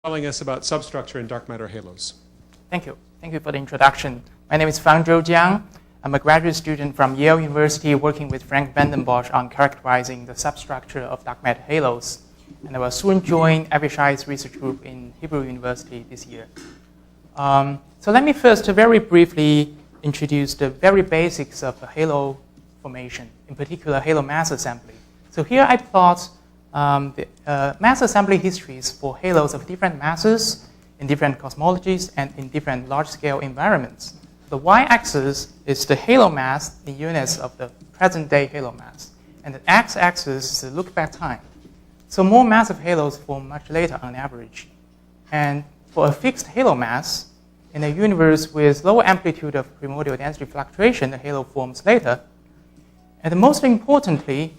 telling us about substructure and dark matter halos. Thank you. Thank you for the introduction. My name is Fangzhou Jiang. I'm a graduate student from Yale University working with Frank Vandenbosch on characterizing the substructure of dark matter halos. And I will soon join Avishai's research group in Hebrew University this year. So let me first very briefly introduce the very basics of halo formation, in particular halo mass assembly. So here I plot the mass assembly histories for halos of different masses in different cosmologies and in different large-scale environments. The y-axis is the halo mass in units of the present-day halo mass, and the x-axis is the look-back time. So more massive halos form much later on average. And for a fixed halo mass, in a universe with low amplitude of primordial density fluctuation, the halo forms later. And most importantly,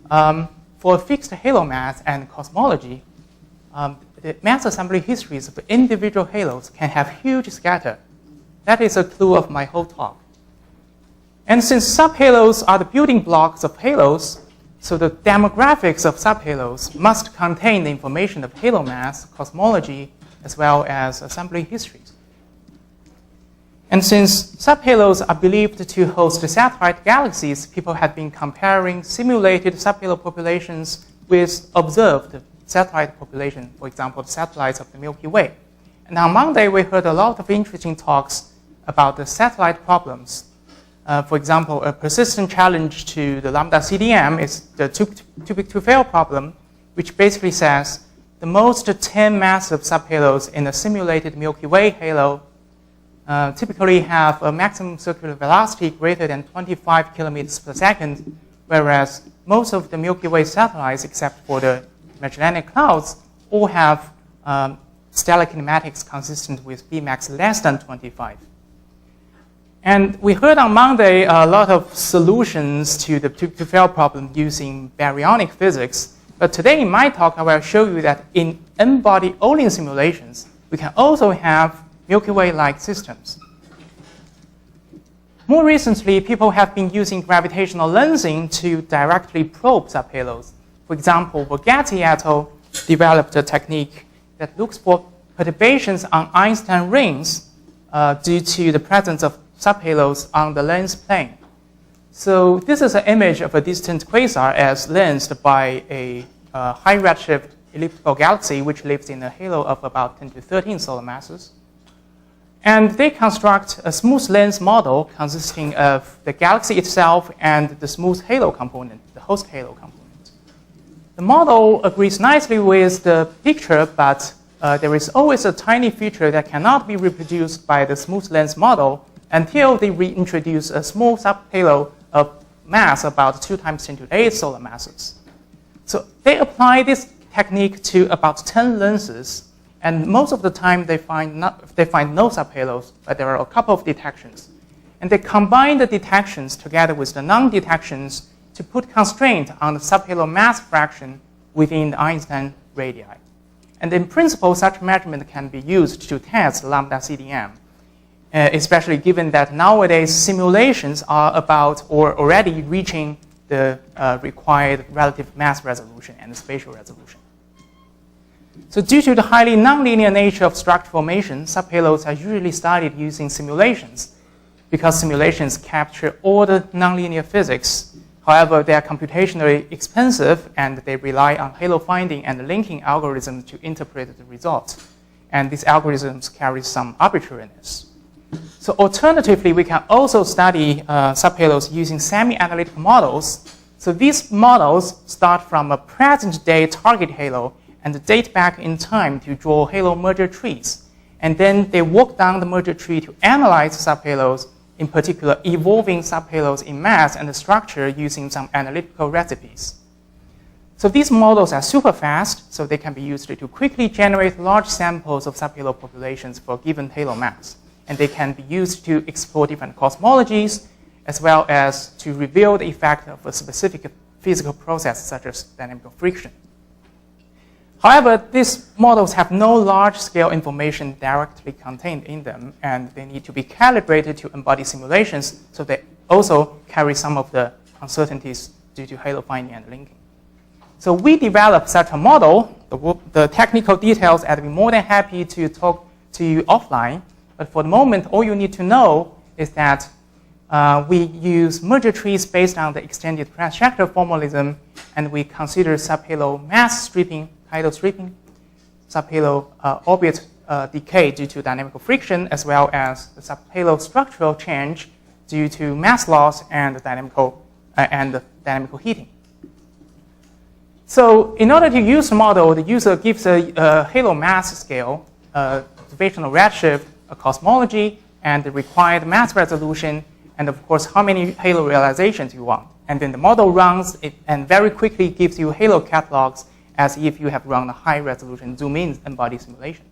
for a fixed halo mass and cosmology, the mass assembly histories of individual halos can have huge scatter. That is a clue of my whole talk. And since subhalos are the building blocks of halos, so the demographics of subhalos must contain the information of halo mass, cosmology, as well as assembly histories. And since subhalos are believed to host satellite galaxies, people have been comparing simulated subhalo populations with observed satellite population, for example, the satellites of the Milky Way. And on Monday, we heard a lot of interesting talks about the satellite problems. For example, a persistent challenge to the lambda CDM is the too big to fail problem, which basically says the most 10 massive subhalos in a simulated Milky Way halo typically have a maximum circular velocity greater than 25 kilometers per second, whereas most of the Milky Way satellites, except for the Magellanic Clouds, all have stellar kinematics consistent with Vmax less than 25. And we heard on Monday a lot of solutions to the too-big-to-fail problem using baryonic physics. But today in my talk, I will show you that in n-body Olin simulations, we can also have Milky Way-like systems. More recently, people have been using gravitational lensing to directly probe subhalos. For example, Borgatti et al. Developed a technique that looks for perturbations on Einstein rings due to the presence of subhalos on the lens plane. So this is an image of a distant quasar as lensed by a high redshift elliptical galaxy which lives in a halo of about 10 to 13 solar masses. And they construct a smooth lens model consisting of the galaxy itself and the smooth halo component, the host halo component. The model agrees nicely with the picture, but there is always a tiny feature that cannot be reproduced by the smooth lens model until they reintroduce a small subhalo of mass about 2 times 10 to the 8 solar masses. So they apply this technique to about 10 lenses, and most of the time they find no subhalos, but there are a couple of detections. And they combine the detections together with the non-detections to put constraint on the subhalo mass fraction within the Einstein radii. And in principle, such measurement can be used to test lambda CDM, especially given that nowadays simulations are about or already reaching the required relative mass resolution and spatial resolution. So due to the highly nonlinear nature of structure formation, subhalos are usually studied using simulations because simulations capture all the nonlinear physics. However, they are computationally expensive and they rely on halo finding and linking algorithms to interpret the results. And these algorithms carry some arbitrariness. So alternatively, we can also study subhalos using semi-analytical models. So these models start from a present-day target halo and date back in time to draw halo merger trees. And then they walk down the merger tree to analyze subhalos, in particular evolving subhalos in mass and structure using some analytical recipes. So these models are super fast, so they can be used to quickly generate large samples of subhalo populations for a given halo mass. And they can be used to explore different cosmologies, as well as to reveal the effect of a specific physical process, such as dynamical friction. However, these models have no large-scale information directly contained in them, and they need to be calibrated to embody simulations, so they also carry some of the uncertainties due to halo finding and linking. So we developed such a model. The technical details, I'd be more than happy to talk to you offline. But for the moment, all you need to know is that we use merger trees based on the extended class structure formalism, and we consider subhalo mass stripping, tidal stripping, subhalo orbit decay due to dynamical friction, as well as the subhalo structural change due to mass loss and dynamical heating. So in order to use the model, the user gives a halo mass scale, gravitational redshift, a cosmology, and the required mass resolution, and of course, how many halo realizations you want. And then the model runs it and very quickly gives you halo catalogs as if you have run a high-resolution zoom-in n-body simulation.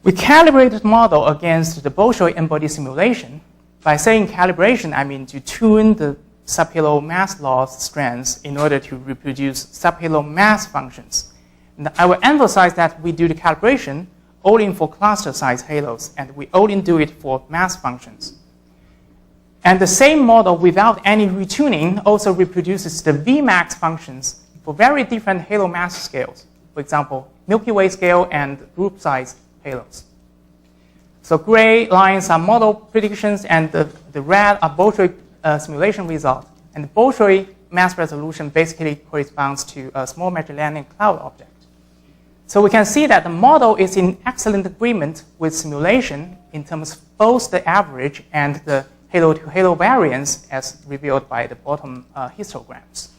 We calibrated the model against the Bolshoi n-body simulation. By saying calibration, I mean to tune the subhalo mass loss strengths in order to reproduce subhalo mass functions. And I will emphasize that we do the calibration only for cluster size halos, and we only do it for mass functions. And the same model, without any retuning, also reproduces the Vmax functions for very different halo mass scales. For example, Milky Way scale and group size halos. So gray lines are model predictions, and the red are Bolshoi simulation result. And the Bolshoi mass resolution basically corresponds to a small Magellanic cloud object. So we can see that the model is in excellent agreement with simulation in terms of both the average and the halo-to-halo variance as revealed by the bottom histograms.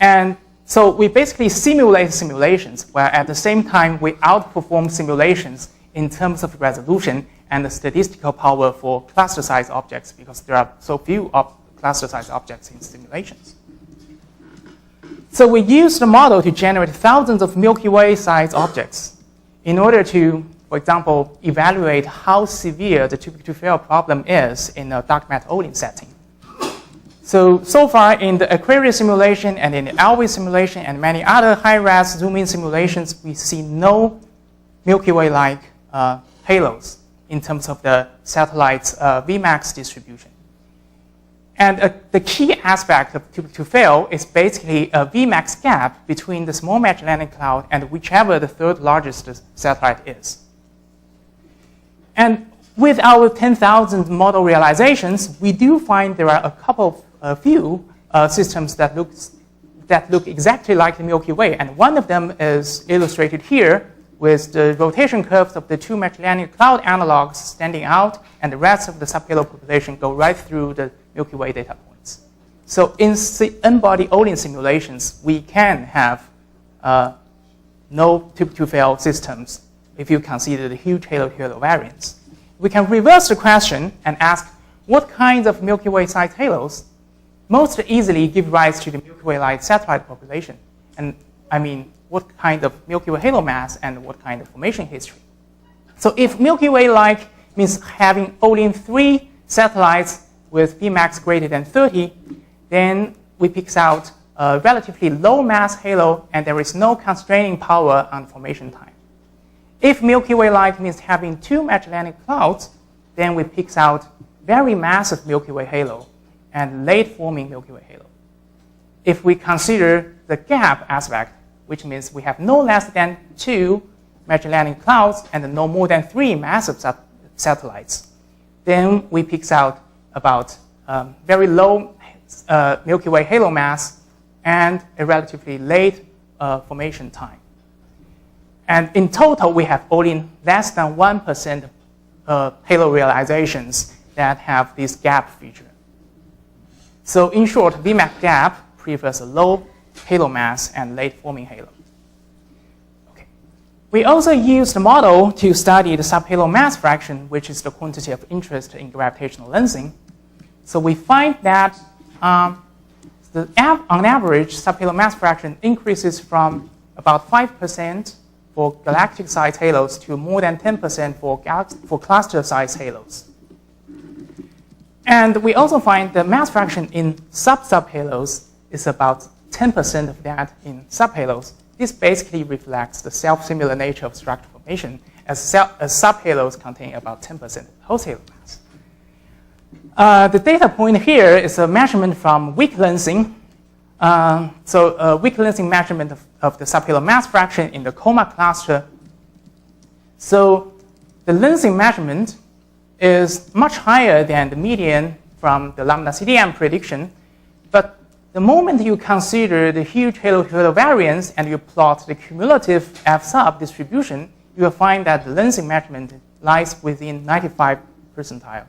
And so we basically simulate simulations, where at the same time we outperform simulations in terms of resolution and the statistical power for cluster size objects, because there are so few cluster size objects in simulations. So we use the model to generate thousands of Milky Way size objects in order to, for example, evaluate how severe the too-big-to-fail problem is in a dark matter Olin setting. So far in the Aquarius simulation and in the Alvis simulation and many other high-res zoom-in simulations, we see no Milky Way-like halos in terms of the satellite's Vmax distribution. And the key aspect of too-big-to-fail is basically a Vmax gap between the small Magellanic Cloud and whichever the third largest satellite is. And with our 10,000 model realizations, we do find there are a few systems that look exactly like the Milky Way. And one of them is illustrated here with the rotation curves of the two Magellanic Cloud analogs standing out, and the rest of the subhalo population go right through the Milky Way data points. So in n-body Olin simulations, we can have no too-big-to-fail systems if you consider the huge halo-to-halo variance. We can reverse the question and ask what kinds of Milky Way-sized halos most easily give rise to the Milky Way-like satellite population. And I mean, what kind of Milky Way halo mass and what kind of formation history. So if Milky Way-like means having only 3 satellites with Vmax greater than 30, then we pick out a relatively low mass halo, and there is no constraining power on formation time. If Milky Way-like means having 2 Magellanic Clouds, then we pick out very massive Milky Way halo and late-forming Milky Way halo. If we consider the gap aspect, which means we have no less than 2 Magellanic Clouds and no more than 3 massive satellites, then we pick out about very low Milky Way halo mass and a relatively late formation time. And in total, we have only less than 1% halo realizations that have this gap feature. So in short, Vmax gap prefers a low halo mass and late forming halo. Okay. We also use the model to study the subhalo mass fraction, which is the quantity of interest in gravitational lensing. So we find that on average, subhalo mass fraction increases from about 5% for galactic-sized halos to more than 10% for cluster-sized halos. And we also find the mass fraction in sub-subhalos is about 10% of that in subhalos. This basically reflects the self-similar nature of structure formation, as subhalos contain about 10% of the host halo mass. The data point here is a measurement from weak lensing. Weak lensing measurement of the subhalo mass fraction in the coma cluster. So the lensing measurement is much higher than the median from the lambda CDM prediction. But the moment you consider the huge halo-to-halo variance and you plot the cumulative F-sub distribution, you will find that the lensing measurement lies within 95th percentile.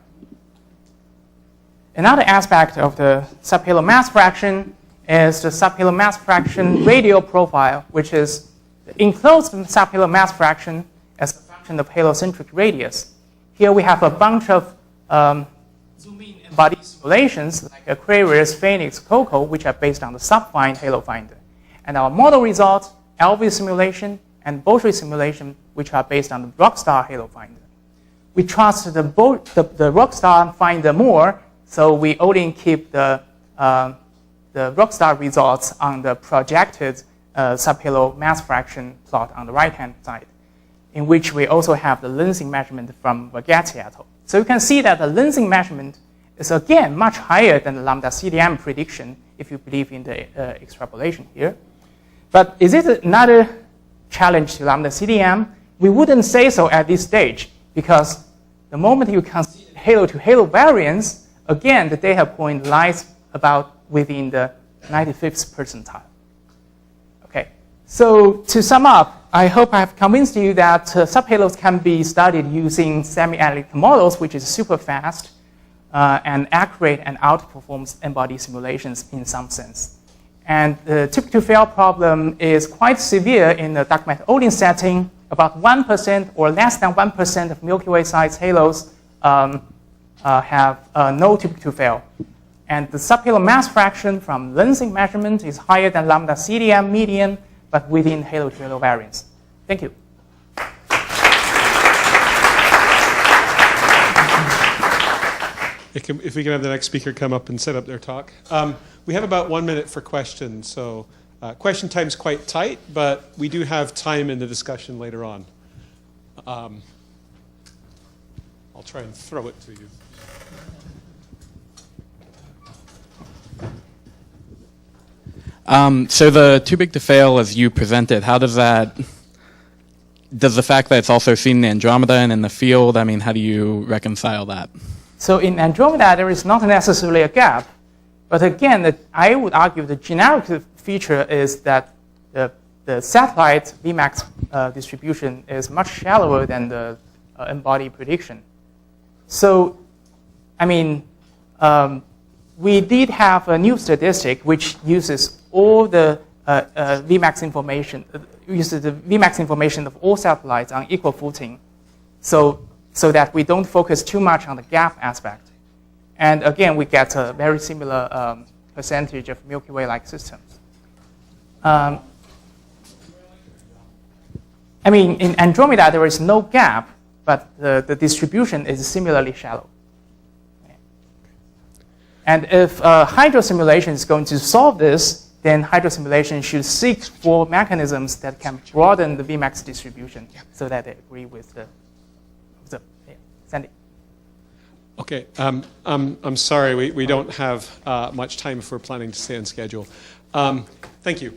Another aspect of the subhalo mass fraction is the subhalo mass fraction radial profile, which is the enclosed subhalo mass fraction as a function of halocentric radius. Here we have a bunch of zoom-in embodied simulations like Aquarius, Phoenix, Coco, which are based on the subfine halo finder. And our model results, Elvis simulation, and Beautry simulation, which are based on the Rockstar halo finder. We trust the Rockstar finder more, so we only keep the Rockstar results on the projected subhalo mass fraction plot on the right-hand side, in which we also have the lensing measurement from Vagatti et al. So you can see that the lensing measurement is again much higher than the lambda CDM prediction if you believe in the extrapolation here. But is it another challenge to lambda CDM? We wouldn't say so at this stage, because the moment you consider halo-to-halo variance, again, the data point lies about within the 95th percentile. Okay, so to sum up, I hope I have convinced you that subhalos can be studied using semi-analytical models, which is super fast and accurate and outperforms embodied simulations in some sense. And the too-big-to-fail problem is quite severe in the dark matter audience setting. About 1% or less than 1% of Milky Way-sized halos have no too-big-to-fail. And the subhalo mass fraction from lensing measurement is higher than lambda CDM median, but within halo-to-halo variance. Thank you. If we can have the next speaker come up and set up their talk. We have about 1 minute for questions, so question time's quite tight, but we do have time in the discussion later on. I'll try and throw it to you. So the too big to fail as you presented, how does that, does the fact that it's also seen in Andromeda and in the field, I mean, how do you reconcile that? So in Andromeda, there is not necessarily a gap. But again, I would argue the generic feature is that the satellite Vmax distribution is much shallower than the embodied prediction. So, I mean, we did have a new statistic which uses all the Vmax information, uses the Vmax information of all satellites on equal footing, so that we don't focus too much on the gap aspect. And again, we get a very similar percentage of Milky Way-like systems. I mean, in Andromeda, there is no gap, but the distribution is similarly shallow. And if hydro simulation is going to solve this, then hydro simulation should seek for mechanisms that can broaden the Vmax distribution so that they agree with the Sandy. Okay, I'm sorry, we don't have much time if we're planning to stay on schedule. Thank you.